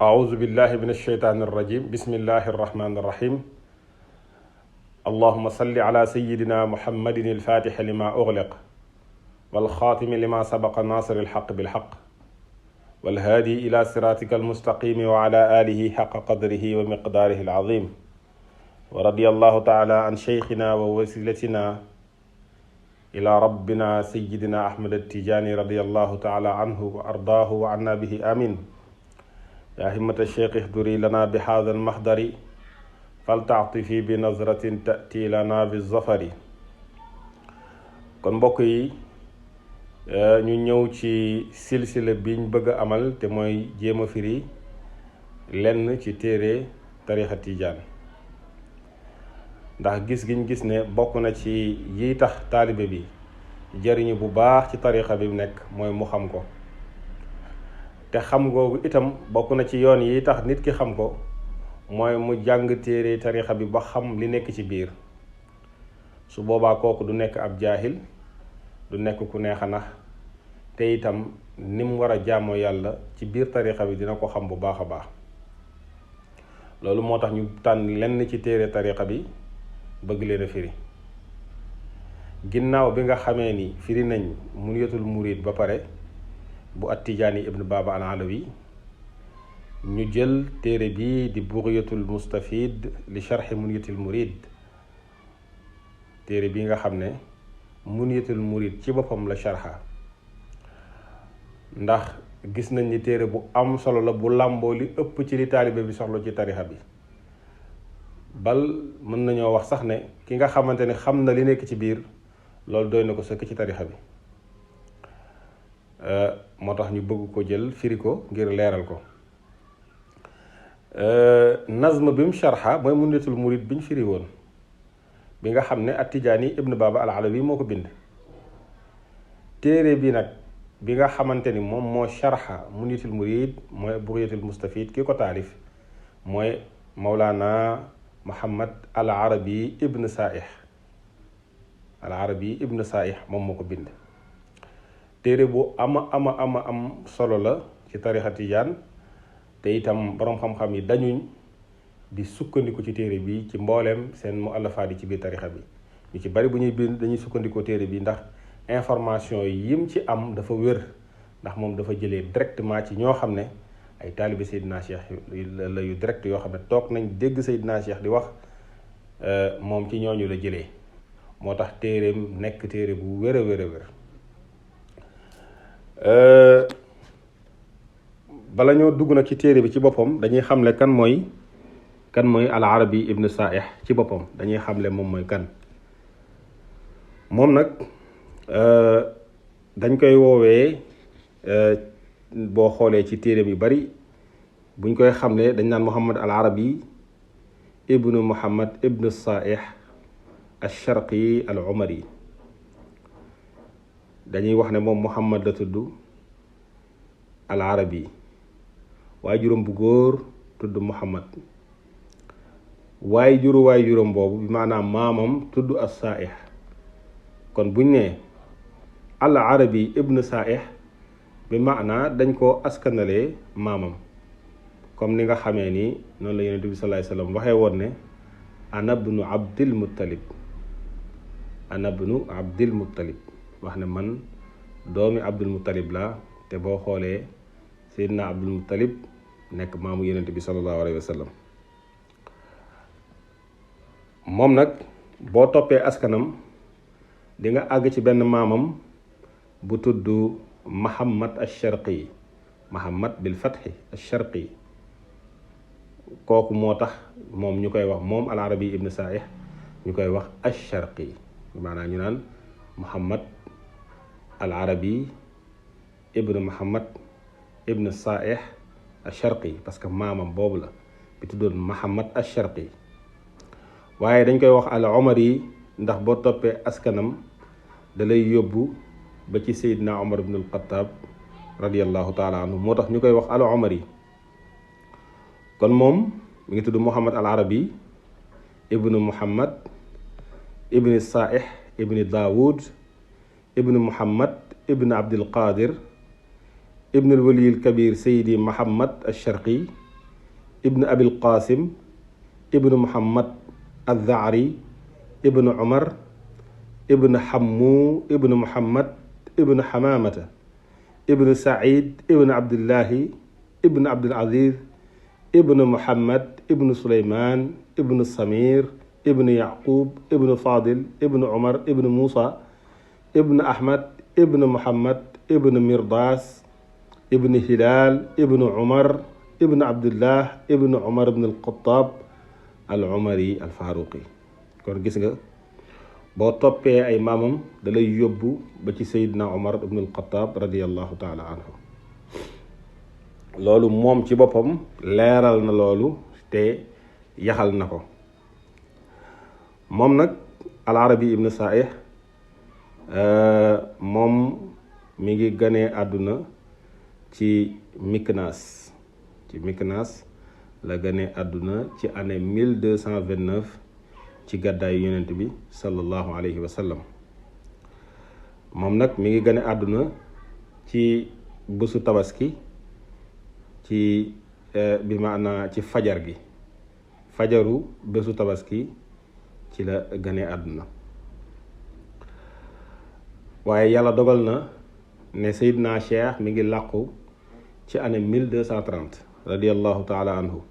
أعوذ بالله من الشيطان الرجيم بسم الله الرحمن الرحيم اللهم صل على سيدنا محمد الفاتح لما أغلق والخاتم لما سبق ناصر الحق بالحق والهادي إلى صراطك المستقيم وعلى آله حق قدره ومقداره العظيم ورضي الله تعالى عن شيخنا ووسيلتنا إلى ربنا سيدنا أحمد التجاني رضي الله تعالى عنه وأرضاه وعنا به آمين يا همة الشيخ احضري لنا بهذا المحضر فلتعطفي بنظرة تأتي لنا بالظفر. kon mbokk yi ñu ñëw ci silsila biñ bëgg a amal te mooy jéem a firi lenn ci téere tarixa tijaan, ndax gis giñ gis ne bokk na ci yi tax taalibe bi jariñu bu baax ci tarixa bi nekk mooy mu xam ko, te xam googu itam bokk na ci yoon yi tax nit ki xam ko mooy mu jàng téere tarixa bi ba xam li nekk ci biir. su boobaa kooku du nekk ab jaahil, du nekk ku neex a nax, te itam ni mu war a jaamoo yàlla ci biir tarixa bi dina ko xam bu baax a baax. loolu moo tax ñu tànn lenn ci téere tarixa bi bëgg leen a firi. ginnaaw bi nga xamee ni firi nañ Munyatul Murid ba pare bu At-Tijaani ibn Baba al-Alawi, ñu jël téere bii di Bughyatul Mustafid li sharhi Munyatul Murid. téere bii nga xam ne Munyatul Murid ci boppam la sharha, ndax gis nañ ni téere bu am solo la bu làmboo li ëpp ci li taalibe bi soxla ci tarixa bi. bal mën nañoo wax sax ne ki nga xamante ne xam na li nekk ci biir loolu doy na ko sëkk ci tarixa bi. moo tax ñu bëgg ko jël firi ko ngir leeral ko. nazm bi mu sharxa mooy Munyatul Murid bi ñu firi woon, bi nga xam ne At-Tijaani ibn Baba al-Alawi moo ko bind. téere bi nag bi nga xamante ni moom moo sharxa Munyatul Murid mooy Bughyatul Mustafid, ki ko taalif mooy Mawlana Muhammad al-Arabi ibn Saih. al-Arabi ibn Saih moom moo ko bind. téere bu am solo la ci tarixa tijaan, te itam boroom xam-xam yi dañuñ di sukkandiku ci téere bi ci mbooleem seen mu allafaat yi ci biir tarixa bi. ñu ci bari bu ñuy bind dañuy sukkandikoo téere bi ndax information yim ci am dafa wér, ndax moom dafa jëlee directement ci ñoo xam ne ay taalibe Seydina Cheikh la yu direct yoo xam ne toog nañ dégg Seydina Cheikh di wax, moom ci ñooñu la jëlee. moo tax téereem nekk téere bu wér a wér. bala ñoo dugg nag ci téere bi ci boppam dañuy xamle kan mooy al-Arabi ibn Saih ci boppam, dañuy xamle moom mooy kan. moom nag dañ koy woowee, boo xoolee ci téere yu bari buñ koy xamle dañ naan Muhammad al-Arabi ibnu Muhammad ibn Saih al-Sharqi al-Umari. dañuy wax ne moom Muhammad la tudd al-Arabi, waaye juróom bu góor tudd Muhammad, waaye juróom boobu bi maanaam maamam tudd as-Saih. kon buñ ne al-Arabi ibn Saih bi maanaa dañ koo askanalee maamam, comme ni nga xamee ni noonu la Yonent bi sallallahu alayhi wasallam waxee woon ne ana ibnu Abdil Muttalib, wax ne man doomi Abdul Muttalib la. te boo xoolee Seydina Abdul Muttalib nekk maamu Yonent bi sallallahu alayhi wa sallam. moom nag boo toppee askanam di nga àgg ci benn maamam bu tudd Muhammad al-Sharqi, Muhammad bil fathi al-Sharqi. kooku moo tax moom ñu koy wax moom al-Arabi ibn Saih ñu koy wax al-Sharqi, maanaam ñu naan Muhammad al-Arabi ibn Muhammad ibn Saih al-Sharqi, parce que maamam boobu la bi tuddoon Muhammad al-Sharqi. waaye dañ koy wax al-Umari ndax boo toppee askanam da lay yóbbu ba ci Seydina Umar ibn al-Khattab radiyallahu taala anhu, moo tax ñu koy wax al-Umari. kon moom mi ngi tudd Muhammad al-Arabi ibn Muhammad ibn Saih ibn Daawud ibn Muhammad ibn Abdul Qadir ibn al-Wali al-Kabir Seydi Muhammad al-Sharqi ibnu abil qasim ibnu muhammad al-Dha'ri ibnu umar ibnu hammu ibnu muhammad ibnu hamamata ibnu said ibnu abdullahi ibnu abdul aziz ibnu muhammad ibnu suleyman ibnu samir ibnu yaqub ibnu fadil ibnu umar ibnu musa ibnu ahmad ibnu muhammad ibnu mirdas ibnu hilal ibnu umar ibnu abdullah ibnu umar ibnu alxataab al umari al faaruqi. kon gis nga boo toppee ay maamam da lay yóbbu ba ci Seydina Omar ibn al-Khattab radiyallahu taala anhu. loolu moom ci boppam leeral na loolu te yaxal na ko. moom nag al-Arabi ibn Sa'ih moom mi ngi ganee àdduna ci Miknas la ganee àdduna ci année 1229 ci gàddaayu yonent bi sallallahu alayhi wa sallam. moom nag mi ngi gane àdduna ci bésu tabaski ci bi maanaa ci fajar gi, fajaru bésu tabaski ci la gane àdduna. waaye yàlla dogal na ne Seydina Cheikh mi ngi làqu ci année 1230 radiyallahu taala anhu.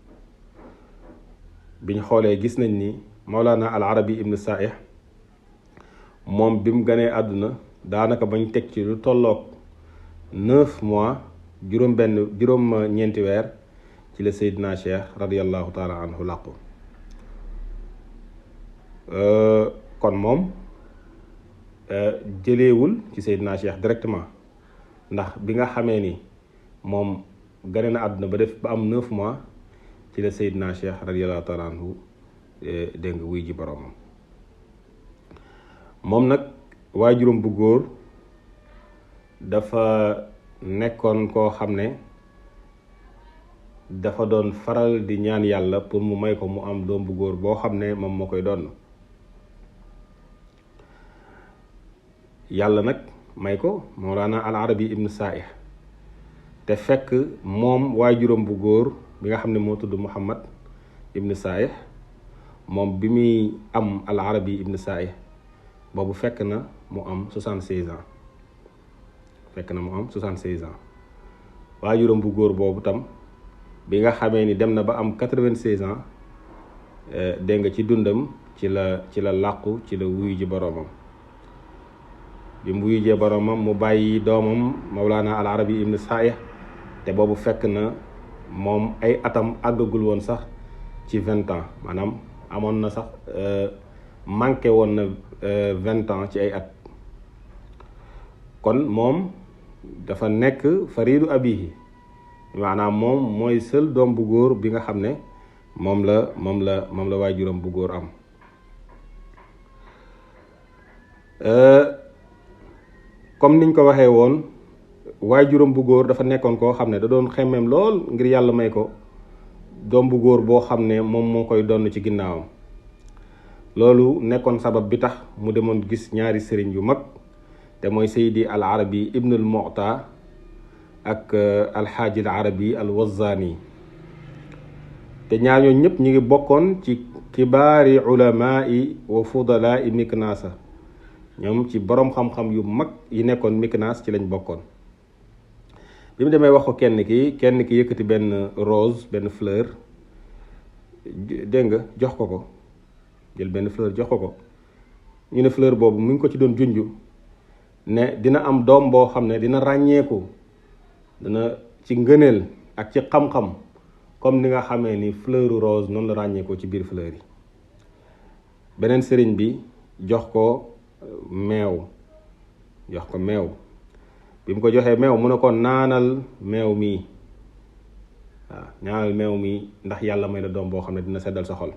biñ xoolee gis nañ ni Mawlana al Arabi ibn Sa'ih moom bi mu ganee àdduna daanaka bañ teg ci lu tolloog 9 mois juróom ñeenti weer ci la Seydina Cheikh radiyallahu taala anhu làqu. kon moom jëleewul ci Seydina Cheikh directement, ndax bi nga xamee ni moom gane na àdduna ba am 9 mois ci la Seydina Cheikh radiyallahu taala anhu dégg nga wuy ji boroomam. moom nag waajuram bu góor dafa nekkoon koo xam ne dafa doon faral di ñaan yàlla pour mu may ko mu am doom bu góor boo xam ne moom moo koy doon. yàlla nag may ko Mawlana al Arabi ibn Sa'ih te fekk moom waajuram bu góor bi nga xam ne moo tudd Muhammad ibn Sa'ih moom bi muy am al Arabi ibn Sa'ih boobu fekk na mu am 76 ans waajuram bu góor boobu tam bi nga xamee ni dem na ba am 96 ans dégg nga ci dundam ci la làqu ci la wuyu ji boroomam. bi mu wuyu jee boroomam mu bàyyi doomam Mawlana al Arabi ibn Sa'ih te boobu fekk na moom ay atam àggagul woon sax ci 20 ans, maanaam amoon na sax manqué woon na 20 ans ci ay at. kon moom dafa nekk faridu abihi, maanaam moom mooy seul doom bu góor bi nga xam ne moom la waajuram bu góor am. comme niñ ko waxee woon, waajuram bu góor dafa nekkoon koo xam ne da doon xemmeem lool ngir yàlla may ko doom bu góor boo xam ne moom moo koy donn ci ginnaawam. loolu nekkoon sabab bi tax mu demoon gis ñaari sëriñ yu mag, te mooy Seydi al Arabi ibn al Mu'ta ak alxaaji al Arabi al Wazzaani. te ñaar ñooñu ñëpp ñu ngi bokkoon ci kibaari ulamaai wa fudalaai Miknaasa. ñoom ci boroom xam-xam yu mag yi nekkoon Miknaas ci lañ bokkoon. bi mu demee wax ko kenn ki yëkkati benn rose, benn fleur, dégg nga jox ko jël benn fleur jox ko ñu ne fleur boobu mu ngi ko ci doon junju ne dina am doom boo xam ne dina ràññeeku, dina ci ngëneel ak ci xam-xam comme ni nga xamee ni fleur rose noonu la ràññeekoo ci biir fleur yi. beneen sëriñ bi jox ko meew bi mu ko joxee meew mu ne ko naanal meew mii, waaw ñaanal meew mii ndax yàlla may la doom boo xam ne dina seddal sa xol.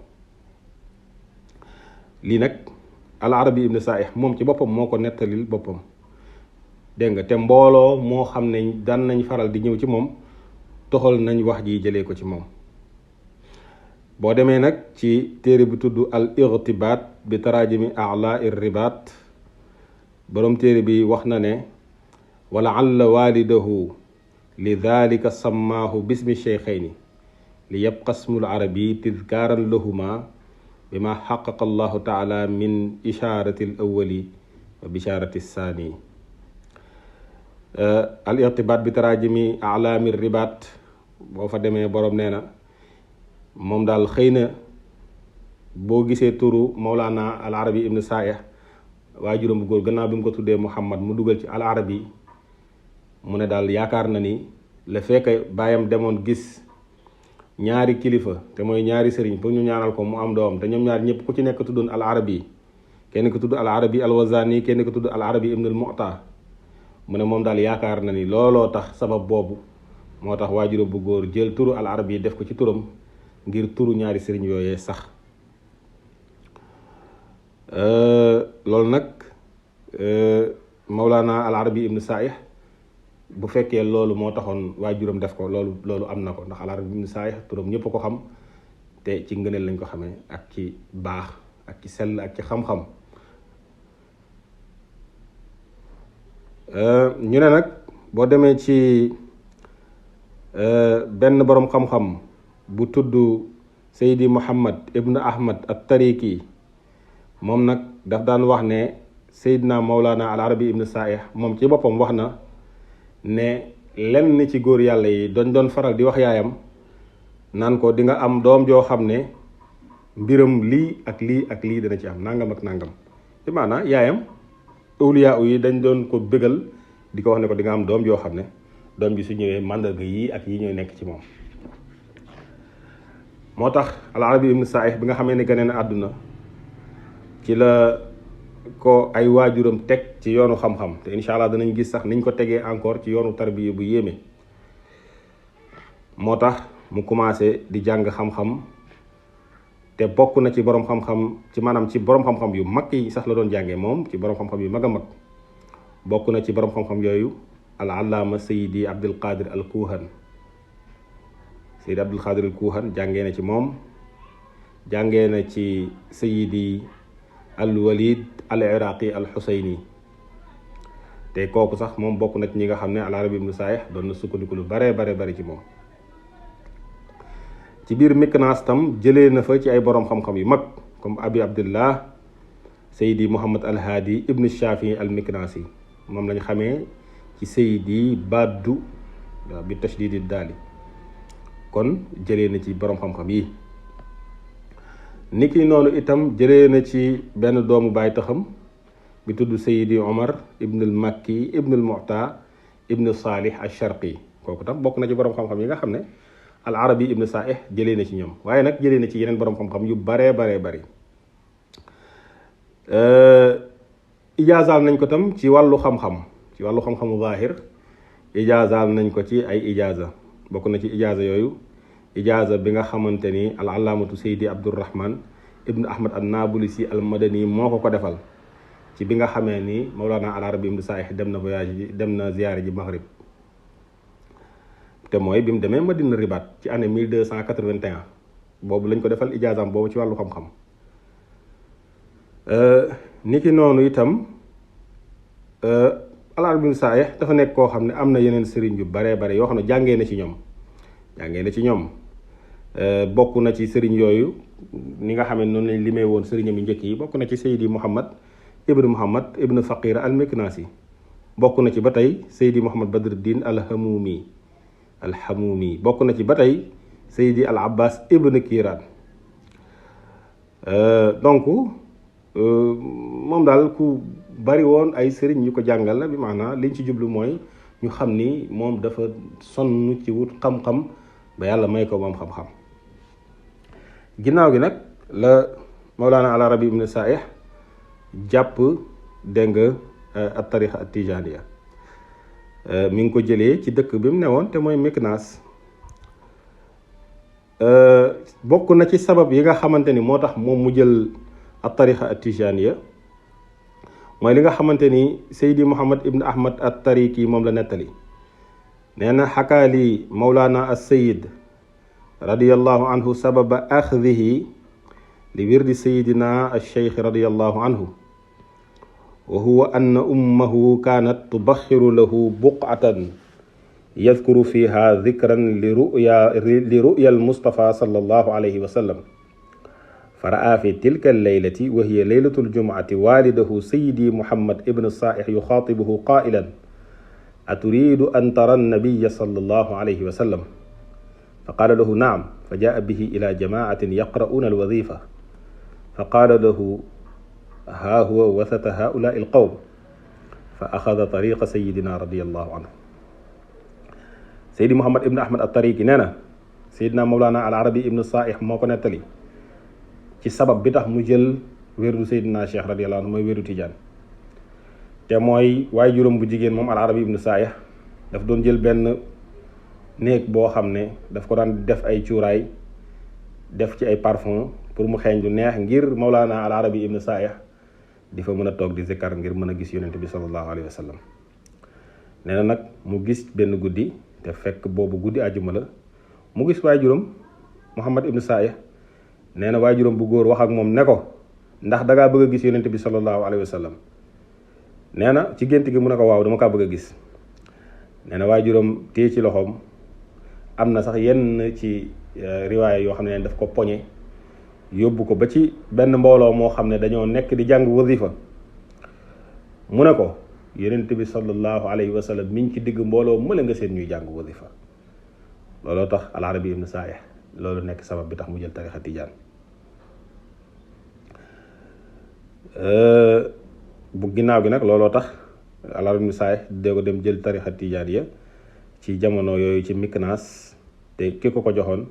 lii nag al Arabi ibn Sa'ih moom ci boppam moo ko nettalil boppam, dégg nga, te mbooloo moo xam ne daan nañ faral di ñëw ci moom toxal nañ wax ji jëlee ko ci moom. boo demee nag ci téere bi tudd al Irtibaat bi tarajimi a'la ir-ribaat, boroom téere bi wax na ne wala alla walidahu li dhalika sammaahu bismi sheykhayni li yabqa ismul arabi tizkaaran lahuma bima xaqaqa allahu taala min isharati al awali wa bisharati saani. al irtibaat bi tarajimi alaami ribaat boo fa demee boroom nee na moom daal xëy na boo gisee turu Mawlana al arabi ibn Saih waajuram bu góor gannaaw bi mu ko tuddee Muhammad mu dugal ci al arabi mu ne daal yaakaar na ni le fait que baayam demoon gis ñaari kilifa te mooy ñaari sëriñ pour ñu ñaanal ko mu am doom te ñoom ñaar ñëpp ku ci nekk tuddoon al arabi, kenn ko tudd al arabi al wazani, kenn ko tudd al arabi ibn al mu'ta. mu ne moom daal yaakaar na ni looloo tax sabab boobu moo tax waajuram bu góor jël turu al arabi def ko ci turam ngir turu ñaari sëriñ yooyee sax. loolu nag Mawlana al arabi ibn Saih bu fekkee loolu moo taxoon waajuram def ko loolu am na ko, ndax al arabi ibn Saih turam ñëpp ko xam te ci ngëneel lañ ko xamee ak ci baax ak ci sell ak ci xam-xam. ñu ne nag boo demee ci benn boroom xam-xam bu tudd Seydi Muhammad ibn Ahmad at-Tariki, moom nag daf daan wax ne Seydina Mawlana al arabi ibn Saih moom ci boppam wax na ne lenn ci góor yàlla yi doon faral di wax yaayam naan ko di nga am doom joo xam ne mbiram lii ak lii ak lii dana ci am nangam ak nangam. ci maanaam yaayam awliyaa yi dañ doon ko bégal di ko wax ne ko di nga am doom joo xam ne doom ji su ñëwee màndarga yii ak yii ñooy nekk ci moom. moo tax al arabi ibn Saih bi nga xamee ne gane na àdduna ci la ko ay waajuram teg ci yoonu xam-xam, te incha allah danañ gis sax niñ ko tegee encore ci yoonu tarbiya bu yéeme. moo tax mu commencé di jàng xam-xam, te bokk na ci borom xam-xam ci maanaam ci borom xam-xam yu mag yi sax la doon jàngee moom ci borom xam-xam yu mag a mag. bokk na ci borom xam-xam yooyu al allaama Sayyidi Abdul Qadir al Kuhan. Sayyidi Abdul Qadir al Kuhan jàngee na ci moom, jàngee na ci Sayyidi al Walid al Iraqi al Husayni, te kooku sax moom bokk na ci ñi nga xam ne al arabi ibn Saih doon na sukkandiku lu bare ci moom. ci biir Miknaas tam jëlee na fa ci ay borom xam-xam yu mag comme Abi Abdullah Seydi Muhammad al Hadi ibn Shafi al Miknaasi, moom lañ xamee ci Seydi Baddu bi tashdidi daali. kon jëlee na ci borom xam-xam yi. niki noonu itam jëlee na ci benn doomu baay taxam bi tudd Seydi Omar ibn al Makki ibn al Mu'ta ibn Salih al Sharqi, kooku tam bokk na ci borom xam-xam yi nga xam ne al arabi ibn Saih jëlee na ci ñoom, waaye nag jëlee na ci yeneen borom xam-xam yu baree bari. ijaazaal nañ ko tam ci wàllu xam-xamu zaahir, ijaazaal nañ ko ci ay ijaaza. bokk na ci ijaaza yooyu ijaaza bi nga xamante ni al allaamatu Seydi Abdurrahman ibn Ahmad an Nabulisi al Madani moo ko defal ci bi nga xamee ni Mawlana al arabi ibn Saih dem na ziyaare ji Maghrib, te mooy bi mu demee Madina Ribaat ci année 1281 boobu lañ ko defal ijaazaam boobu ci wàllu xam-xam. niki noonu itam al arabi ibn Saih dafa nekk koo xam ne am na yeneen sëriñ yu baree bare yoo xam ne jàngee na ci ñoom bokk na ci sëriñ yooyu ni nga xam ne noonu lañ limee woon sëriñam yu njëkk yi. bokk na ci Seydi Muhammad ibn Faqir al Miknasi, bokk na ci ba tey Seydi Muhammad Badruddin al Hamumi, bokk na ci ba tey Seydi al Abbas ibn Kiran. donc moom daal ku bari woon ay sëriñ yu ko jàngal la, bi maanaam liñ ci jublu mooy ñu xam ni moom dafa sonn ci wut xam-xam ba yàlla may ko moom xam-xam. ginnaaw gi nag la Mawlana al arabi ibn Saih jàpp dégg nga at tarixa at tijaniya, mi ngi ko jëlee ci dëkk bi mu newoon te mooy Miknaas. bokk na ci sabab yi nga xamante ni moo tax moom mu jël at tarixa at tijaniya mooy li nga xamante ni Seydi Muhammad ibn Ahmad at Tariki moom la nettali. nee na xakaali Mawlana as Sayid radiyallahu anhu sababa axdihi li wirdi sayidina al Cheikh radiyallahu anhu, wa huwa anna ummahu kaanat tubaxiru lahu buqatan yadkuru fiha dikran li ruya almustafa sallallahu alayhi wa sallam فرأى في تلك الليلة وهي ليلة الجمعة والده سيدي محمد ابن الصائح يخاطبه قائلا أتريد أن ترى النبي صلى الله عليه وسلم فقال له نعم فجاء به إلى جماعة يقرؤون الوظيفة فقال له ها هو وسط هؤلاء القوم فأخذ طريق سيدنا رضي الله عنه سيدي محمد ابن أحمد الطريقي نانا سيدنا مولانا العربي ابن الصائح موكو نتالي ci sabab bi tax mu jël wérdu Seydina Cheikh radiyallahu anhu mooy wérdu Tijaan te mooy waaye juróom bu jigéen moom al Arabi ibnu Saayih daf doon jël benn néeg boo xam ne daf ko daan def ay cuuraay def ci ay parfum pour mu xeeñ lu neex ngir Mawlana al Arabi ibnu Saayih di fa mën a toog di zikkar ngir mën a gis yonent bi sallallahu alayhi wa sallam nee na nag mu gis benn guddi te fekk boobu guddi àjjuma la mu gis waaye juróom Muhammad ibnu Saayih nee na waajuram bu góor wax ak moom ne ko ndax dangaa bëgg a gis yonent bi sallallahu alayhi wa sallam nee na ci gént gi mu ne ko waaw dama kaa bëgg a gis nee na waajuram téye ci loxoom am na sax yenn ci riwaaya yoo xam ne daf ko poñe yóbbu ko ba ci benn mbooloo moo xam ne dañoo nekk di jàng wazifa mu ne ko yonent bi sallallahu alayhi wa sallam mi ngi ci digg mbooloo mëla nga seen ñuy jàng wazifa looloo tax al Arabi ibn Saayih loolu nekk sabab bi tax mu jël tarixa tijaan bu ginnaaw gi nag looloo tax al Arabi ibn Saayih dee ko dem jël tarixa tijaan ya ci jamono yooyu ci Miknaas te ki ko joxoon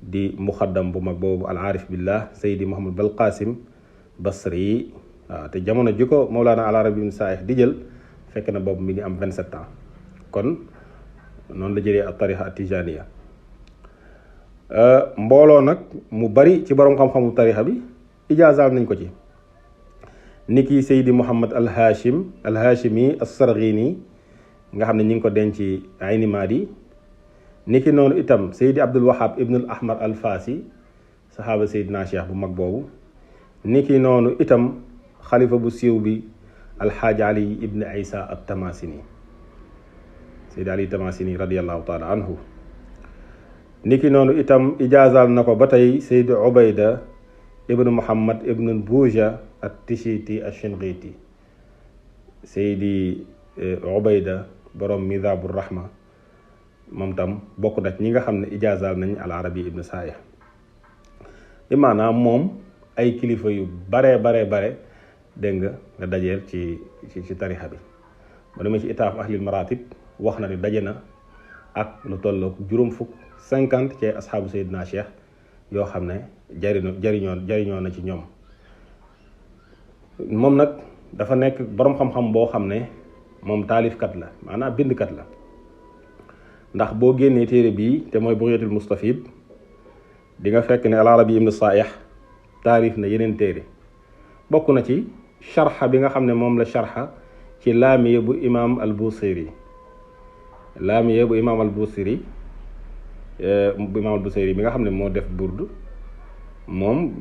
di muxaddam bu mag boobu al aarif billah Seydi Muhammad Bal Qasim Basri waaw te jamono ji ko Mawlana al Arabi ibn Saayih di jël fekk na boobu mi ngi am 27 ans kon noonu la jëlee ak tarixa tijaaniya mbooloo nag mu bari ci borom xam-xamu tarixa bi ijaazaal nañ ko ci niki Seydi Muhammad al Hashimi as-Sarghini nga xam ne ñi ngi ko denc Ayni Maadi niki noonu itam Seydi Abdul Wahab ibn al Ahmar al Fasi saxaaba Seydina Cheikh bu mag boobu niki noonu itam xalifa bu siiw bi alxaaji Ali ibn Isa at Tamasini Seydi Ali Tamasini radiyallahu taala anhu niki noonu itam ijaazaal na ko ba tey Seydi Ubayda ibn Muhammad ibn Buja at-Tishiti ash-Shinqiti Seydi Ubayda borom Mizaabur Rahma moom tam bokk na ñi nga xam ne ijaazaal nañ al Arabi ibn Saayih bi maanaam moom ay kilifa yu bare dégg nga dajeel ci tarixa bi ba demee ci itaaf ahlil maratib wax na ni daje na ak lu tollook 50 ci asxaabu Seydina Cheikh yoo xam ne jariñoo na ci ñoom moom nag dafa nekk boroom xam-xam boo xam ne moom taalifkat la maanaam bindkat la ndax boo génnee téere bii te mooy Bughyatul Mustafid di nga fekk ne al Arabi ibn Saayih taarif na yeneen téere bokk na ci sharxa bi nga xam ne moom la sharxa ci laamiya bu imaam al Busiri laamiya bu imaam al Busiri bi nga xam ne moo def burdu moom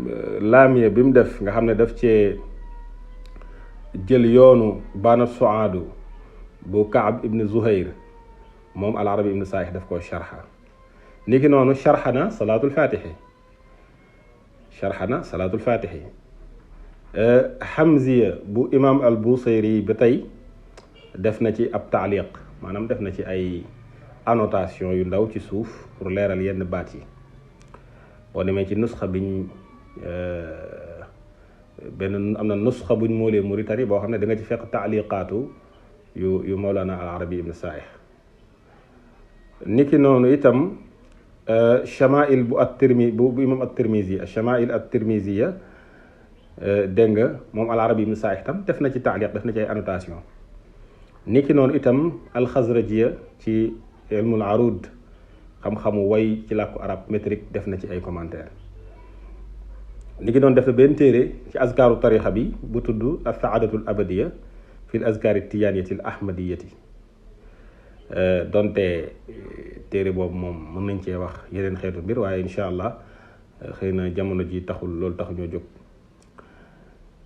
laamiya bi mu def nga xam ne daf cee jël yoonu baana suaadu bu Kaab ibn Zuhayr moom al Arabi ibn Saayih daf koo sharxa niki noonu sharxa na salaatul faatixi Hamziya bu imaam al Busayri ba tey def na ci ab taaliq maanaam def na ci ay annotation yu ndaw ci suuf pour leeral yenn baat yi boo demee ci nusxa biñ benn am na nusxa buñ moolee Mauritanie boo xam ne da nga ci fekk taaliqaatu yu Mawlana al Arabi ibn Saayih niki noonu itam chamail bu imam at-Tirmizi chamail at-Tirmiziya dégg nga moom al Arabi ibn Saayih tam def na ci taaliq def na ci ay annotation niki noonu itam al-Xazrajiya ci ilmul arud xam-xamu way ci làkku arab métrique def na ci ay commentaire niki noonu def na benn téere ci azkaaru tarixa bi bu tudd as-saadatul abadiya fi l azkaari tijaaniyati al ahmadiyati donte téere boobu moom mën nañ cee wax yeneen xeetu mbir waaye incha allah xëy na jamono ji taxul loolu taxu ñoo jóg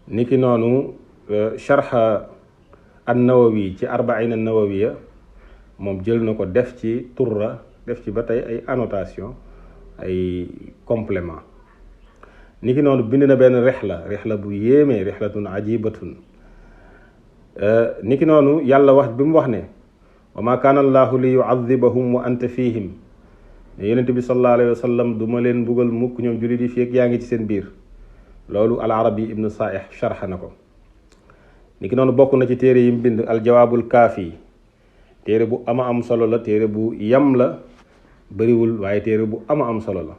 niki noonu sharxa an nawawi ci arbaina nawawiya moom jël na ko def ci turra, def ci ba tey ay annotation, ay complément. niki noonu bind na benn rixla bu yéeme, rixlatun ajibatun. niki noonu yàlla wax bi mu wax ne wa ma kaana allahu li yuadibahum wa anta fihim, ne yonente bi sallallahu alayhi wa sallam du ma leen mbugal mukk ñoom jullit yi fekk yaa ngi ci seen biir. loolu al arabi ibnu saih sharxa na ko. niki noonu bokk na ci téere yi mu bind al jawaabul kaafi, téere bu ama am solo la, téere bu yam la, bariwul waaye téere bu ama am solo la.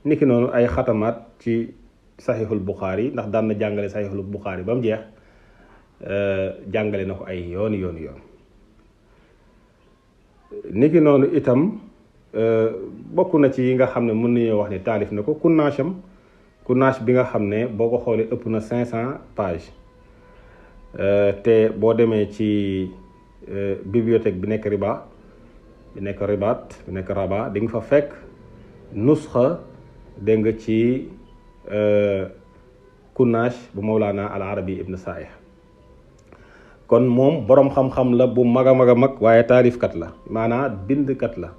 niki noonu ay xatamaat ci saxiixul buxaari, ndax daan na jàngale saxiixul buxaari ba mu jeex, jàngale na ko ay yooni yoon. niki noonu itam bokk na ci yi nga xam ne mën nañoo wax ne taalif na ko kunnaas bi nga xam ne boo ko xoolee ëpp na 500 pages. te boo demee ci bibliothèque bi nekk Rabat di nga fa fekk nusxa dégg nga ci kunnaas bu Mawlana al Arabi ibn Saih. kon moom boroom xam-xam la bu mag a mag waaye taalifkat la, maanaam bindkat la.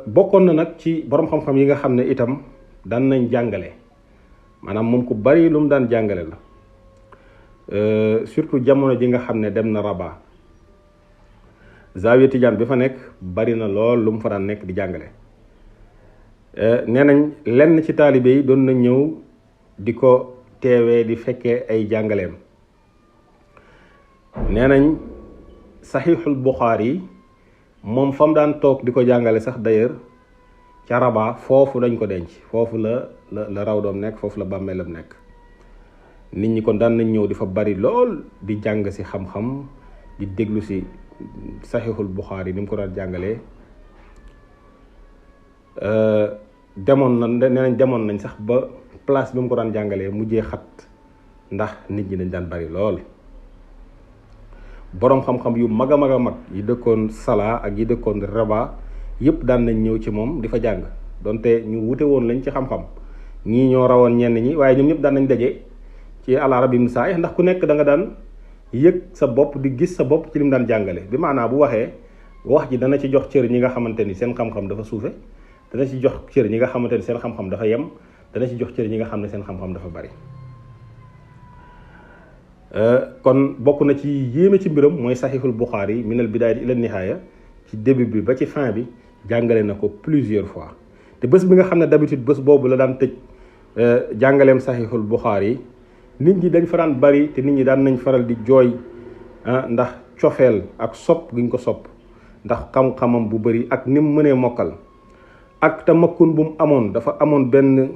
bokkoon na nag ci boroom xam-xam yi nga xam ne itam daan nañ jàngale, maanaam moom ku bari lu mu daan jàngale la. surtout jamono ji nga xam ne dem na Rabat, Zawiya Tijaan bi fa nekk bari na lool lu mu fa daan nekk di jàngale. nee nañ lenn ci taalibe yi doon na ñëw di ko teewee di fekkee ay jàngaleem. nee nañ saxiixul Buxaari moom fa mu daan toog di ko jàngale sax d'ailleurs ca Rabat foofu lañ ko denc, foofu la raw doom nekk, foofu la bàmmeelam nekk. nit ñi kon daan nañ ñëw di fa bari lool di jàng si xam-xam, di déglu si saxiixul Buxaari ni mu ko daan jàngalee. demoon nañ sax ba place bi mu ko daan jàngalee mujjee xat ndax nit ñi dañ daan bari lool. boroom xam-xam yu mag a mag yi dëkkoon Sala ak yi dëkkoon Rabat yépp daan nañ ñëw ci moom di fa jàng, donte ñu wute woon lañ ci xam-xam, ñii ñoo rawoon ñenn ñi, waaye ñoom ñëpp daan nañ daje ci al Arabi ibn Saih, ndax ku nekk da nga daan yëg sa bopp, di gis sa bopp ci lim daan jàngale. bi maanaa bu waxee wax ji dana ci jox cër ñi nga xamante ni seen xam-xam dafa suufe, dana ci jox cër ñi nga xamante ni seen xam-xam dafa yem, dana ci jox cër ñi nga xam ne seen xam-xam dafa bari. kon bokk na ci yéeme ci mbiram mooy saxiixul Buxaari minal bidaaya ila nihaaya, ci début bi ba ci fin bi jàngale na ko plusieurs fois. te bés bi nga xam ne d'habitude bés boobu la daan tëj jàngaleem saxiixul Buxaari, nit ñi dañ fa daan bari te nit ñi daan nañ faral di jooy ndax cofeel ak sopp gi ñu ko sopp, ndax xam-xamam bu bari ak ni mu mënee mokkal, ak tamakkun bu mu amoon. dafa amoon benn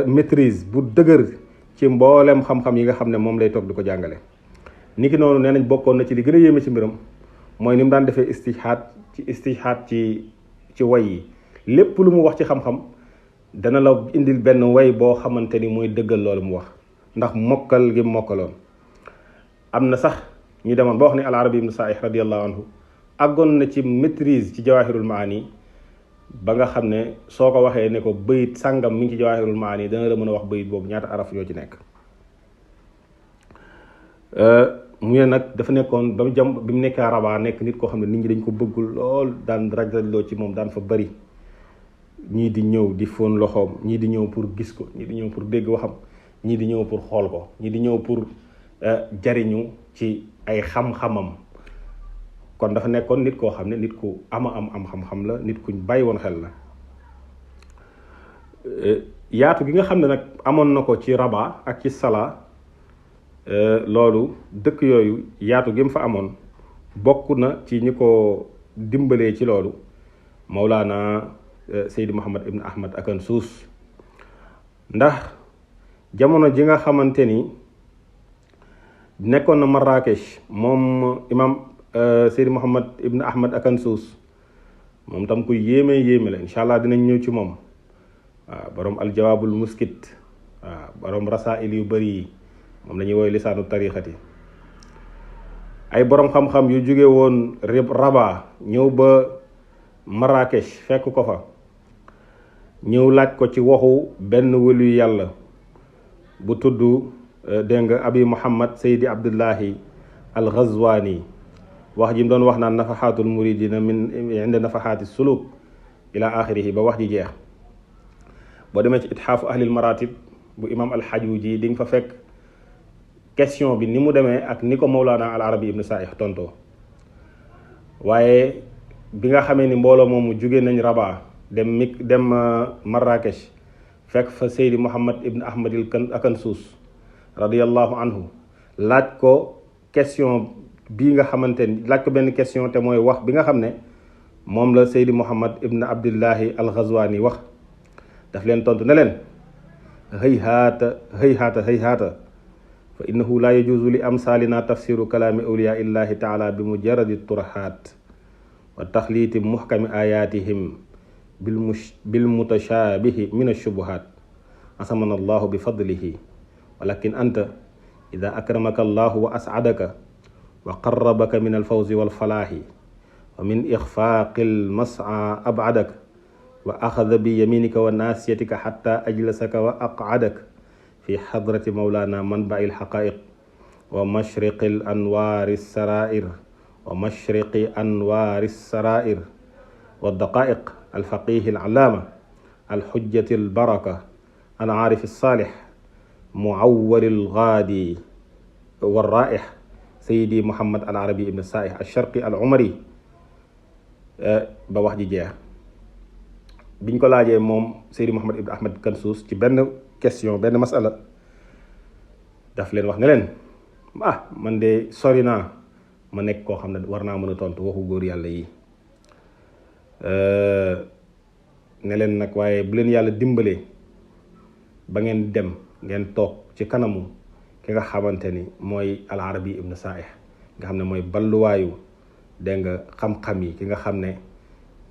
maîtrise bu dëgër ci mboolem xam-xam yi nga xam ne moom lay toog di ko jàngale. niki noonu nee nañ bokkoon na ci li gën a yéeme ci mbiram mooy ni mu daan defee istishhaad ci way yi. lépp lu mu wax ci xam-xam dana la indil benn way boo xamante ni mooy dëggal loolu mu wax, ndax mokkal gi mokkaloon. am na sax ñu demoon ba wax ne al Arabi ibn Saih radiyallahu anhu àggoon na ci maîtrise ci Jawahirul Maani, ba nga xam ne soo ko waxee ne ko bayit sàngam mi ngi ci Jawahirul Maani dana la mën a wax bayit boobu ñaata araf yoo ci nekk. mu ne nag dafa nekkoon ba bi mu nekkee Rabat nekk nit koo xam ne nit ñi dañ ko bëggul lool, daan rajloo ci moom, daan fa bari. ñii di ñëw di fóon loxoom, ñii di ñëw pour gis ko, ñii di ñëw pour dégg waxam, ñii di ñëw pour xool ko, ñii di ñëw pour jariñu ci ay xam-xamam. kon dafa nekkoon nit koo xam ne nit ku am xam-xam la, nit kuñ bàyyi woon xel la. yaatu gi nga xam ne nag amoon na ko ci Rabat ak ci Sala, loolu dëkk yooyu yaatu gi mu fa amoon bokk na ci ñi ko dimbalee ci loolu Mawlana Seydi Muhammad ibn Ahmad Akansuus. ndax jamono ji nga xamante ni nekkoon na Marrakech moom imam Seydi Muhammad ibn Ahmad Akansuus, moom tam ku yéeme la, incha allah dinañ ñëw ci moom. waaw borom aljawaabul muskit, waaw borom rasaa'il yu bari yi, moom la ñuy woy lisaanu tariixati. ay borom xam-xam yu jóge woon Rabat ñëw ba Marrakech fekk ko fa, ñëw laaj ko ci waxu benn wëlu yàlla bu tudd dégg nga Abi Muhammad Seydi Abdullahi al Ghazwani wax ji mu doon wax naan nafaxaatul muridina min inda nafaxaati suluk ila axirihi ba wax ji jeex. boo demee ci itxaafu ahlil maratib bu imam alxajuji di nga fa fekk question bi ni mu demee ak ni ko Mawlana al Arabi ibn Saih tontoo. waaye bi nga xamee ni mbooloo moomu jóge nañ Rabat dem Marrakech fekk fa Seydi Mouhammad ibn Ahmadil Akansuus radiyallahu anhu laaj ko question bii nga xamante ni laaj ko benn question te mooy wax bi nga xam ne moom la Seydi Mouhammad ibn Abdillahi al Ghazwani wax. daf leen tontu ne leen hayhaata fa innahu la yajuzu li amsalina tafsiru kalaami awliya illahi taala bi mujarradi turahaat wa taxliiti muhkami ayatihim bil mutashabihi min ashubuhat asamana allahu bi fadlihi walakin anta ida akramaka allahu wa as'adaka wa qarrabaka min alfawzi walfalaahi wa min ixfaaqi almas'a ab'adaka wa axada bi yaminika wa naasiyatika xatta ajlasaka wa aqcadaka fi xadrati mawlana manbaci alxaqaiq wa mashriqi anwaari sarair wa mashriqi anwaari sarair wa daqaiq alfaqihi alcalaama alxujjati albaraka alcaarif alsaalix mucawwari algaadi walraaix sayidi Muhammad al Arabi ibn Saih alsharqi al umari ba wax ji jeex. biñ ko laajee moom Seydi Mouhammad ibn Ahmad Kansuus ci benn question benn masala daf leen wax ne leen man de sori naa ma nekk koo xam ne war naa mën a tontu waxu góor yàlla yi ne leen nag waaye bu leen yàlla dimbalee ba ngeen dem ngeen toog ci kanamu ki nga xamante ni mooy al Arabi ibn Saih nga xam ne mooy balluwaayu dégg nga xam-xam yi ki nga xam ne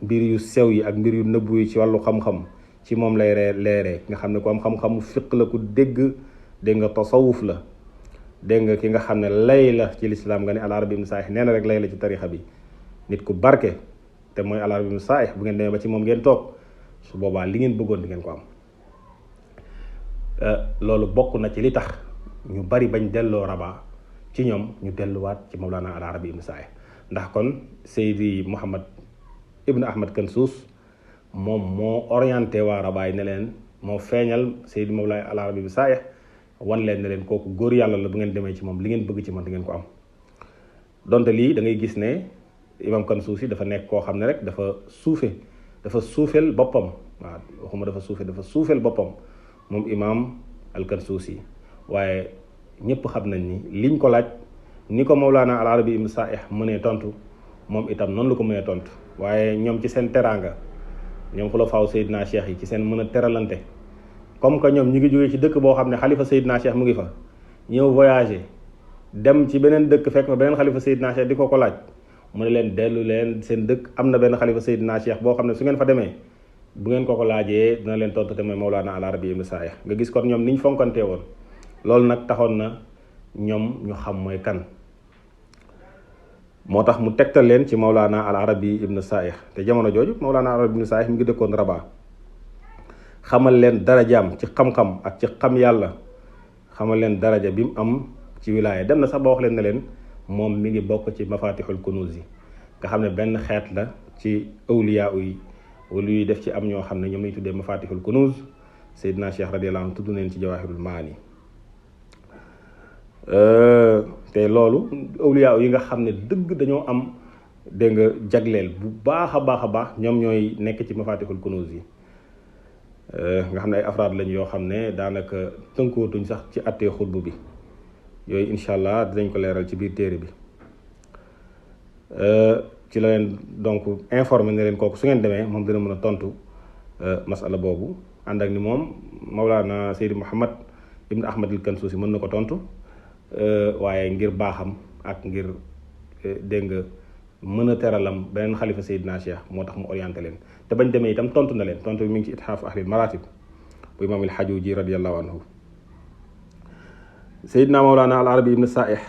mbir yu sew yi ak mbir yu nëbbu yi ci wàllu xam-xam ci moom lay leeree nga xam ne ku am xam-xamu fiq la ku dégg nga tasawuf la dégg nga ki nga xam ne lay la ci lislaam nga ne al Arabi ibn Saih nee na rek lay la ci tarixa bi nit ku barke te mooy al Arabi ibn Saih bu ngeen demee ba ci moom ngeen toog su boobaa li ngeen bëggoon di ngeen ko am. loolu bokk na ci li tax ñu bari bañ delloo Rabat ci ñoom ñu delluwaat ci Mawlana al Arabi ibn Saih ndax kon Seydi Mouhammad ibn Ahmad Kansuus moom moo orienté waa Rabat ne leen moo feeñal Seydi Mawlana al Arabi ibn Saih wan leen ne leen kooku góor yàlla la bu ngeen demee ci moom li ngeen bëgg ci man di ngeen ko am. donte lii da ngay gis ne imam Kansuus yi dafa nekk koo xam ne rek dafa suufeel boppam waaw waxuma dafa suufeel boppam moom imam al Kansuus yi waaye ñëpp xam nañ ni liñ ko laaj ni ko Mawlana al Arabi ibn Saih mënee tontu moom itam noonu la ko mënee tontu waaye ñoom ci seen teraanga ñoom xulafaaw Seydina Cheikh yi ci seen mën a teralante comme que ñoom ñu ngi jógee ci dëkk boo xam ne xalifa Seydina Cheikh mu ngi fa ñëw voyager dem ci beneen dëkk fekk fa beneen xalifa Seydina Cheikh di ko laaj mu ne leen dellu leen seen dëkk am na benn xalifa Seydina Cheikh boo xam ne su ngeen fa demee bu ngeen ko laajee dina leen tontu te mooy Mawlana al Arabi ibn Saih nga gis kon ñoom niñ fonkantee woon loolu nag taxoon na ñoom ñu xam mooy kan moo tax mu tegtal leen ci Mawlana al Arabi ibn Saih te jamono jooju Mawlana al Arabi ibn Saih mi ngi dëkkoon Rabat xamal leen darajaam ci xam-xam ak ci xam yàlla xamal leen daraja bi mu am ci wilaaya dem na sax ba wax leen ne leen moom mi ngi bokk ci mafatixul kunuz yi nga xam ne benn xeet la ci awliya yi wala yuy def ci am ñoo xam ne ñoom lañu tuddee mafatixul kunuz Seydina Cheikh radiyallahu anhu tudd neen ci jawahirul maani te loolu awliya yi nga xam ne dëgg dañoo am dégg nga jagleel bu baax a baax ñoom ñooy nekk ci mafatixul kunuz yi nga xam ne ay afraad lañ yoo xam ne daanaka tënkootuñ sax ci attee xutbu bi yooyu incha allah dinañ ko leeral ci biir téere bi ci la leen donc informé ne leen kooku su ngeen demee moom dina mën a tontu masala boobu ànd ak ni moom Mawlana Seydi Mouhammad ibn Ahmad al Kansuusi mën na ko tontu waaye ngir baaxam ak ngir dégg nga mën a teralam beneen xalifa Seydina Cheikh moo tax mu orienté leen te bañ demee itam tontu na leen tontu bi mi ngi ci itxaaf ahlil maratib bu imaam al Hajuji radiyallahu anhu. Seydina Mawlana al Arabi ibn Saih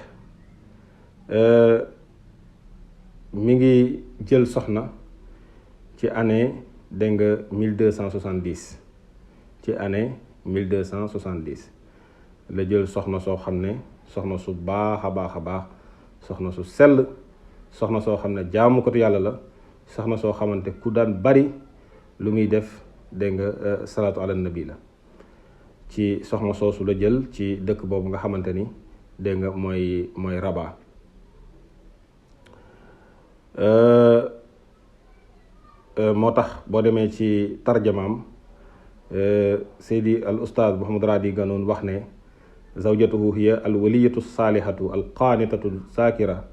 mi ngi jël soxna ci année dégg nga 1270 ci année 1270 la jël soxna soo xam ne soxna su baax a baax soxna su sell soxna soo xam ne jaamukatu yàlla la, soxna soo xamante ku daan bari lu muy def dégg nga salaatu ala nabi la. ci soxna soosu la jël ci dëkk boobu nga xamante ni dégg nga mooy Rabat. moo tax boo demee ci tarjamaam Seydi al ustaaz Muhammad Raadi Ganoun wax ne zawjatuhu hiya al waliyatu saalihatu al qaanitatu saakira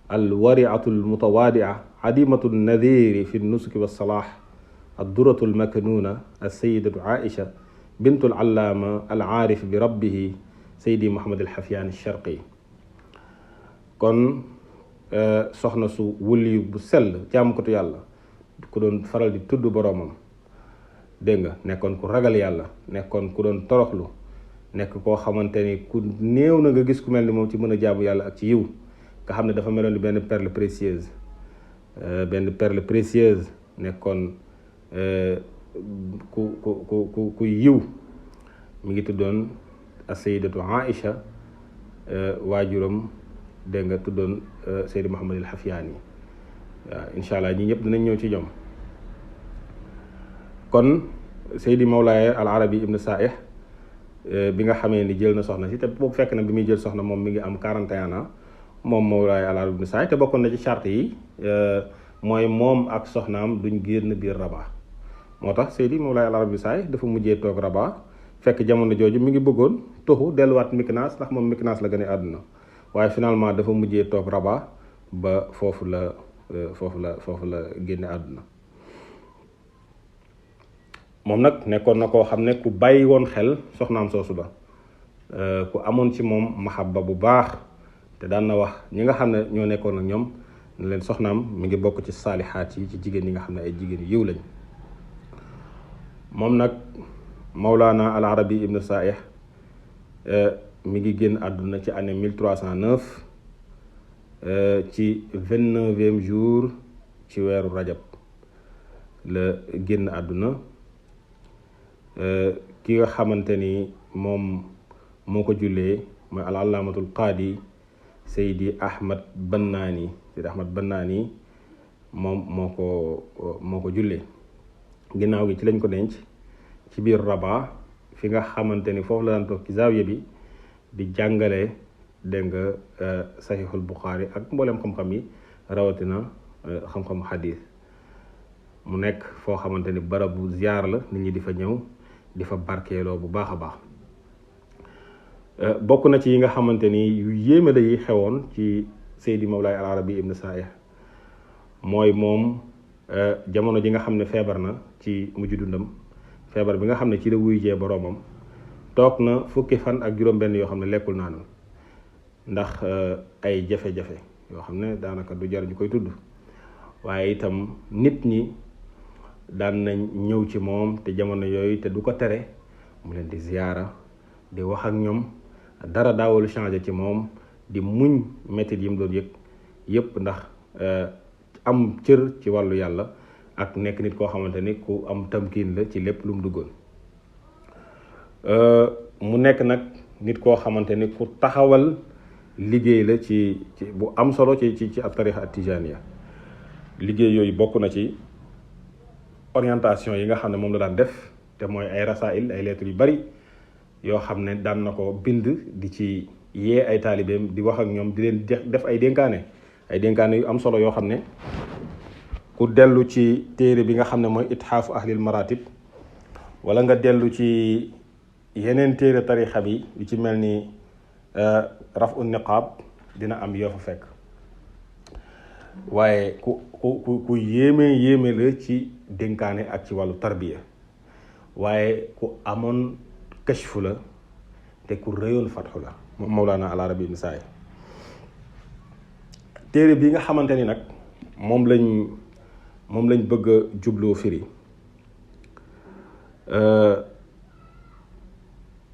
al wariatu al mutawadia adimatu nadiri fi nusuki wa salaax ad duratu al maknuuna al sayidatu Aïcha bintu al allaama al aarif bi rabbihi Seydi Muhammad al Xafyaan al Sharqi. kon soxna su wuli bu sell jaamukatu yàlla ku doon faral di tudd boroomam, dégg nga nekkoon ku ragal yàlla, nekkoon ku doon toroxlu, nekk koo xamante ni ku néew na nga gis ku mel ni moom ci mën a jaamu yàlla ak ci yiw, nga xam ne dafa meloon ni benn perle précieuse nekkoon ku yiw. mi ngi tuddoon as-sayyidatu Aïcha, waajuram dégg nga tuddoon Seydi Muhammad al Xafyaani. waaw incha allah ñi ñëpp dinañ ñëw ci ñoom. kon Seydi Mawlaaya al Arabi ibn Saih bi nga xamee ni jël na soxna si te boobu fekk na bi muy jël soxna moom mi ngi am 41 ans moom Mawlaaya al Arabi ibn Saih, te bokkoon na ci charte yi mooy moom ak soxnaam duñ génn biir Rabat. moo tax Seydi Mawlaaya al Arabi ibn Saih dafa mujjee toog Rabat, fekk jamono jooju mi ngi bëggoon toxu delluwaat Meknès ndax moom Meknès la gën a àdduna, waaye finalement dafa mujjee toog Rabat ba foofu la génne àdduna. moom nag nekkoon na koo xam ne ku bàyyi woon xel soxnaam soosu la, ku amoon ci moom mahabba bu baax, te daan na wax ñi nga xam ne ñoo nekkoon ak ñoom ne leen soxnaam mi ngi bokk ci saalihaat yi, ci jigéen ñi nga xam ne ay jigéen yiw lañ. moom nag Mawlaana al Arabi ibn Saih mi ngi génn àdduna ci année 1309 ci 29e jour ci weeru rajab la génn àdduna. ki nga xamante ni moom moo ko jullee mooy al allaamatul qaadi Seydi Ahmad Bannaani. moom moo ko jullee. ginnaaw gi ci lañ ko denc ci biir Rabat fi nga xamante ni foofu la daan toog ci zaawiya bi di jàngale dégg nga saxiixul Buxaari ak mboolem xam-xam yi, rawatina xam-xamu xadiis. mu nekk foo xamante ni barabu ziyaar la, nit ñi di fa ñëw di fa barkeeloo bu baax a baax. bokk na ci yi nga xamante ni yu yéeme la yi xewoon ci Seydi Mawlaay al Arabi ibn Saih mooy moom jamono ji nga xam ne feebar na ci mujj dundam, feebar bi nga xam ne ci la wuy jee boroomam, toog na fukki fan ak juróom-benn yoo xam ne lekkul naanul ndax ay jafe-jafe yoo xam ne daanaka du jar ñu koy tudd. waaye itam nit ñi daan nañ ñëw ci moom te jamono yooyu te du ko tere mu leen di ziyaara, di wax ak ñoom, dara daawul changé ci moom, di muñ mettit yi mu doon yëg yëpp ndax am cër ci wàllu yàlla ak nekk nit koo xamante ni ku am tamkiin la ci lépp lu mu duggoon. mu nekk nag nit koo xamante ni ku taxawal liggéey la ci bu am solo ci ab tarixa at-tijaaniya. liggéey yooyu bokk na ci orientation yi nga xam ne moom la daan def, te mooy ay rasail, ay lettres yu bari yoo xam ne daan na ko bind di ci yee ay taalibeem, di wax ak ñoom, di leen def ay dénkaane yu am solo yoo xam ne ku dellu ci téere bi nga xam ne mooy itxaafu ahlil maratib, wala nga dellu ci yeneen téere tarixa bi yu ci mel ni rafu niqaab, dina am yoo fa fekk. waaye ku yéeme la ci dénkaane ak ci wàllu tarbiya, waaye ku amoon kashfu la te ku rëyoon fatxu la moom Mawlaana al Arabi ibn Saih. téere bi nga xamante ni nag moom lañ bëgg a jubloo firi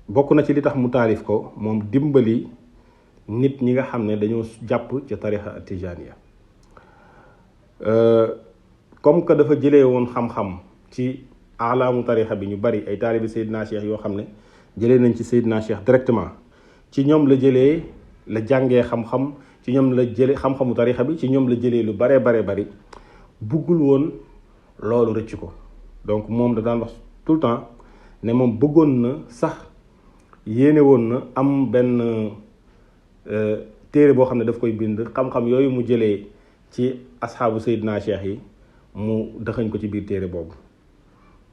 bokk na ci li tax mu taalif ko, moom dimbali nit ñi nga xam ne dañoo jàpp ci tarixa at-tijaaniya. comme que dafa jëlee woon xam-xam ci alaamu tarixa bi, ñu bari ay taalibi Seydina Cheikh yoo xam ne jëlee nañ ci Seydina Cheikh directement, ci ñoom la jàngee xam-xam, ci ci ñoom la jële xam-xamu tarixa bi ci ñoom la jëlee lu bare bari buggul woon loolu rëcc ko. donc moom da daan wax tout le temps ne moom bëggoon na sax yéene woon na am benn téere boo xam ne daf koy bind xam-xam yooyu mu jëlee ci asxaabu Seydina Cheikh yi mu dëxañ ko ci biir téere boobu.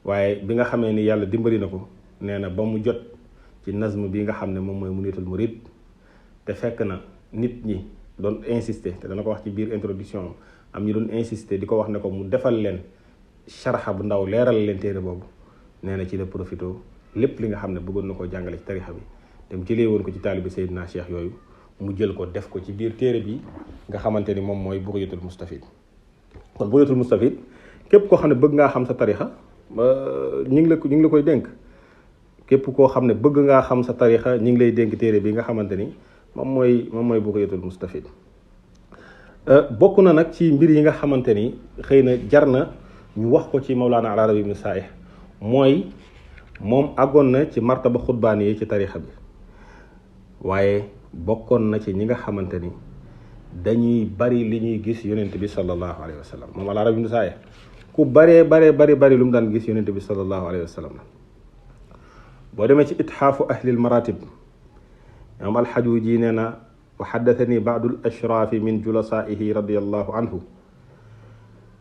waaye bi nga xamee ni yàlla dimbali na ko nee na ba mu jot ci nazm bi nga xam ne moom mooy Muniyatul Murid te fekk na nit ñi doon insister te dana ko wax ci biir introduction am ñu doon insister di ko wax ne ko mu defal leen sharxa bu ndaw leeral leen téere boobu nee na ci la profito lépp li nga xam ne bëggoon na koo jàngale ci tarixa bi te mu jëlee woon ko ci taalibi Seydina Cheikh yooyu mu jël ko def ko ci biir téere bi nga xamante ni moom mooy Bughyatul Mustafid. kon Bughyatul Mustafid képp koo xam ne bëgg ngaa xam sa tarixa ñu ngi la koy dénk. képp koo xam ne bëgg ngaa xam sa tarixa ñu ngi lay dénk téere bi nga xamante ni moom mooy Bughyatul Mustafid. bokk na nag ci mbir yi nga xamante ni xëy na jar na ñu wax ko ci Mawlana al-Arabi ibn Sa'ih mooy moom àggoon na ci martaba xutbaani yi ci tarixa bi waaye bokkoon na ci ñi nga xamante ni dañuy bari li ñuy gis yonent bi sallallahu alayhi wa sallam moom al-Arabi ibn Sa'ih ku bari lu mu daan gis yonent bi sallallahu alayhi wa sallam boo demee ci itxaafu ahlil maratib imaam alxajuuji nee na wa xaddatani baadu al-ashraafi min julasaihi radiallahu anhu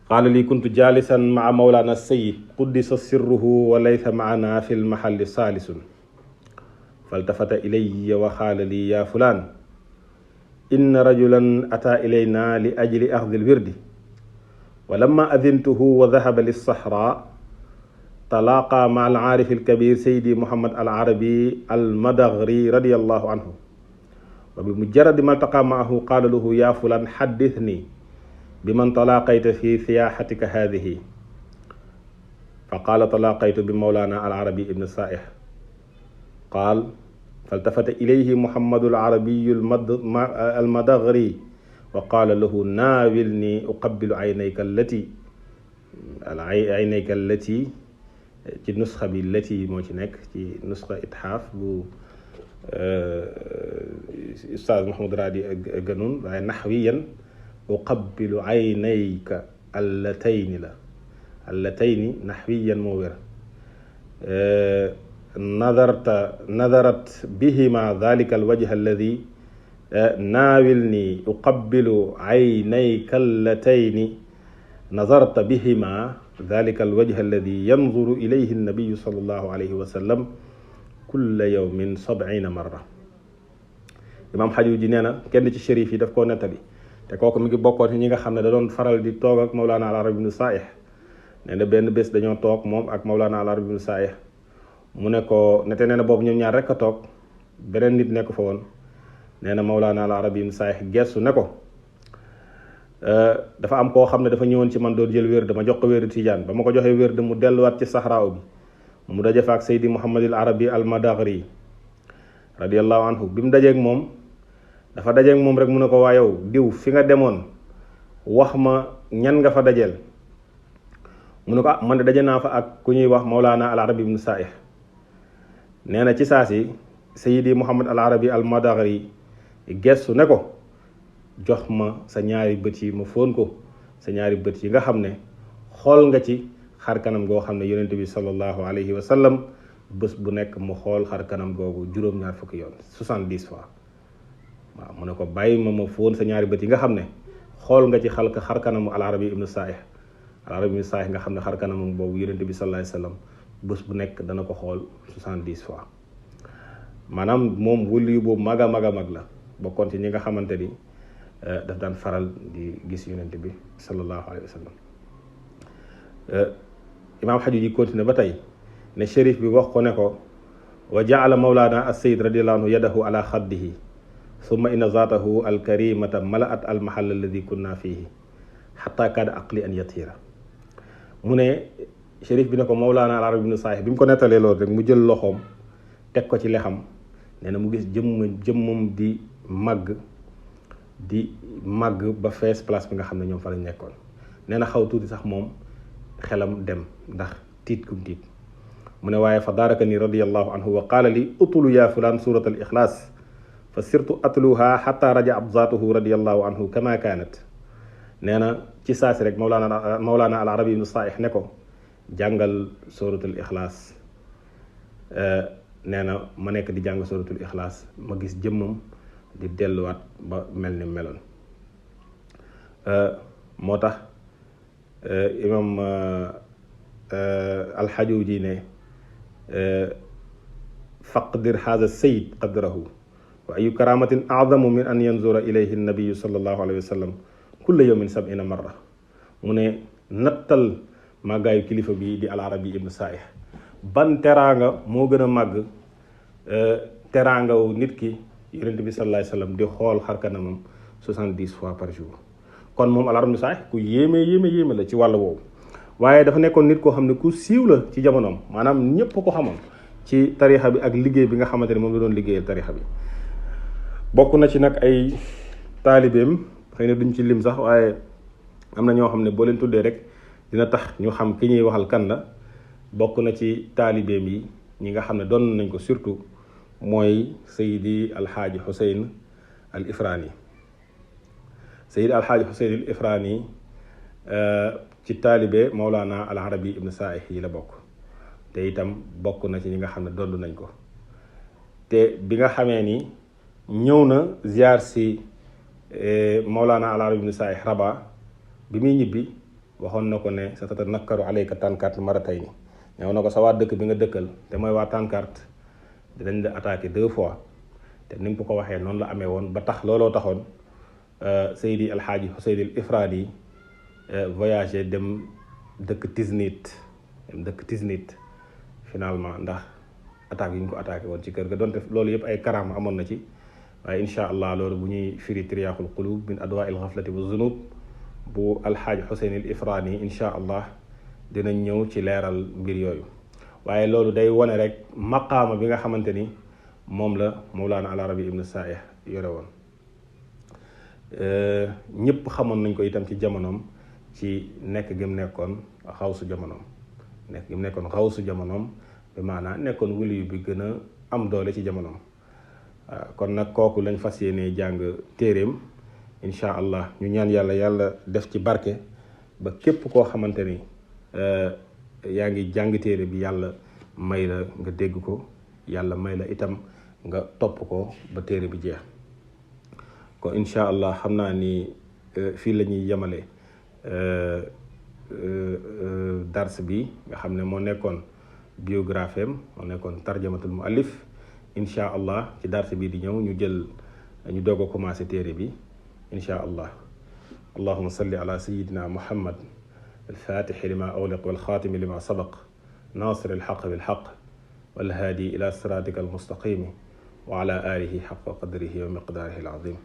qaala li kuntu jaalisan maa mawlana sayid quddisa sirruhu wa laysa maana fi lmahalli saalisun faltafata ilaya wa qaala li ya fulaan inna rajulan ataa ilayna li ajli axdi lwirdi wa lamma adintuhu wa dahaba lilsahra talaaqa ma al-aarif al-kabiir Seydi Muhammad al-Arabi al-Madaghri radiyallahu anhu wa bi mujarradi ma iltaqa maahu qaala lahu yaa fulaan haddithni biman talaaqayta fi siyaahatika haadihi fa qaala talaaqaytu bi mawlaana al-Arabi ibn Sa'ih qaal faltafata ilayhi Muhammadu al-Arabi al-Madaghri wa qaala lahu naawilni uqabbilu aynayka allati ci nusxa bi lati moo ci nekk ci nusxa itxaaf bu ustaaz Mahmoud Raadi Ganoun waaye naxwiyan uqabbilu aynayka allatayni la allatayni naxwiyan moo wér nadarat bihima dalika alwajha alladi naawilni uqabbilu aynayka allatayni nazarta bihima dalika alwajh alladi yanzuru ilayhi annabiyu sallallahu alayhi wa sallam kulla yawmin 70 marra. imaam Xajuuji nee na kenn ci shérif yi daf koo nettali te kooku mi ngi bokkoon ci ñi nga xam ne da doon faral di toog ak Mawlana al-Arabi ibn Sa'ih nee na benn bés dañoo toog moom ak Mawlana al-Arabi ibn Sa'ih mu ne ko nete nee na boobu ñoom ñaar rek a toog beneen nit nekk fa woon nee na Mawlana al-Arabi ibn Sa'ih gestu ne ko dafa am koo xam ne dafa ñëwoon ci man doon jël wér dama jox ko wér tijaan ba ma ko joxee wér mu delluwaat ci saxraaw bi mu daje fa ak Seydi Muhammadul Arabi al-Madaghri radiyallahu anhu bi mu dajeeg moom dafa dajeeg moom rek mu ne ko waa yow diw fi nga demoon wax ma ñan nga fa dajeel mu ne ko man de daje naa fa ak ku ñuy wax Mawlana al-Arabi ibn Sa'ih nee na ci saa si Seydi Muhammad al-Arabi al-Madaghri gestu ne ko jox ma sa ñaari bët yi ma fóon ko sa ñaari bët yi nga xam ne xool nga ci xar kanam goo xam ne yonent bi sallallahu alayhi wa sallam bés bu nekk mu xool xar kanam googu juróom-ñaar fukki yoon 70 fois waaw mu ne ko bàyyi ma fóon sa ñaari bët yi nga xam ne xool nga ci xar kanamu al-Arabi ibn Sa'ih al-Arabi ibn Sa'ih nga xam ne xar kanamam boobu yonent bi sallallahu alayhi wa sallam bés bu nekk dana ko xool 70 fois maanaam moom wëliyu boobu mag a mag la bokkoon ci ñi nga xamante ni daf daan faral di gis yonent bi sallallahu alayhi wa sallam. imaam Xajuuji continué ba tey ne shérif bi wax ko ne ko wa jaala mawlaana as-sayyid radiyallahu anhu yadahu ala xaddihi summa inna zaatahu alkarimata malaat almahal alladi kunna fihi xata kaada aqli an yatiira mu ne shérif bi ne ko mawlaana al-Arabi ibn Sa'ih bi mu ko nettalee loolu rek mu jël loxoom teg ko ci lexam nee na mu gis jëmmam di màgg ba fees place bi nga xam ne ñoom fa lañ nekkoon nee na xaw tuuti sax moom xelam dem ndax tiit kum tiit mu ne waaye fa daaraka ni radiyallahu anhu wa qaala li utulu yaa fulaan surat al ixlaas fa sirtu atluha xata rajat zaatuhu radiallahu anhu kama kaanat. nee na ci saasi rek mawlaana al arabi ibnu saaih ne ko jàngal suratul ixlaas. nee na ma nekk di jàng suratul ixlaas ma gis jëmmam di delluwaat ba mel ni meloon. moo tax imam alxajuuji ne faqdir haza sayid qadrahu wa ayu karamatin a'zamu min an yanzura ilayhi nabiyu sallallahu alayhi wa sallam kulla yawmin 70 marra. mu ne nattal màggaayu kilifa bi di al arabi ibnu saaih ban teraanga moo gën a màgg teraangawu nit ki yonent bi sallallahu alayhi wa sallam di xool xarkanamam 70 fois par jour. kon moom al arabi ibnu saaih ku yéeme la ci wàll woowu. waaye dafa nekkoon nit koo xam ne ku siiw la ci jamonoom, maanaam ñëpp ko xamoon ci tarixa bi ak liggéey bi nga xamante ne moom la doon liggéeyal tarixa bi. bokk na ci nag ay taalibeem, xëy na duñ ci lim sax, waaye am na ñoo xam ne boo leen tuddee rek dina tax ñu xam ki ñuy waxal kan la. bokk na ci taalibeem yi ñi nga xam ne doon nañ ko surtout mooy Seydi Alxaaji Xuseyn al Ifraani. Seydi Alxaaji Xuseyn al Ifraani ci taalibe Mawlana al Arabi ibn Saaih yi la bokk, te itam bokk na ci ñi nga xam ne doon nañ ko. te bi nga xamee ni ñëw na ziar si Mawlana al Arabi ibn Saaih Rabat, bi muy ñibbi waxoon na ko ne sa tatanakkaru alayka tànkaat maratayni. ñëw na ko sa waa dëkk bi nga dëkkal te mooy waa tànkaat dinañ la attaqué 2 fois. te ni nga ko waxee noonu la amee woon ba tax looloo taxoon Seydi Alxaaji Xuseyn al Ifraani voyagé dem dëkk Tiznit finalement ndax attaque yi ñu ko attaqué woon ci kër ga. donte loolu yëpp ay karaama amoon na ci, waaye incha allah loolu bu ñuy firi Tiryaaxul Quluub min adwaa il xaflati wa zunub bu Alxaaji Xuseyn al Ifraani incha allah dinañ ñëw ci leeral mbir yooyu. waaye loolu day wone rek maqaama bi nga xamante ni moom la Mawlaana al Arabi ibn Saaih yore woon. ñëpp xamoon nañ ko itam ci jamonoom ci nekk gi mu nekkoon xawsu jamonoom bi maanaam nekkoon waliyu bi gën a am doole ci jamonoom. kon nag kooku lañ fas yéenee jàng téeréem incha allah. ñu ñaan yàlla def ci barke ba képp koo xamante ni yaa ngi jàng téere bi yàlla may la nga dégg ko, yàlla may la itam nga topp ko ba téere bi jeex. kon incha allah xam naa ni fii la ñuy yemale dars bi nga xam ne moo nekkoon biographie am, moo nekkoon tarjamatul muallif. incha allah ci dars bi di ñëw ñu doog a commencé téere bi incha allah. allahuma salli ala sayidina muhammad alfatixi lima awliq walxaatimi lima sabaq nasir alxaq bilxaq walhaadi ila siratika almustaqimi wa ala alihi xaqa qadrihi wa miqdaarihi alazim.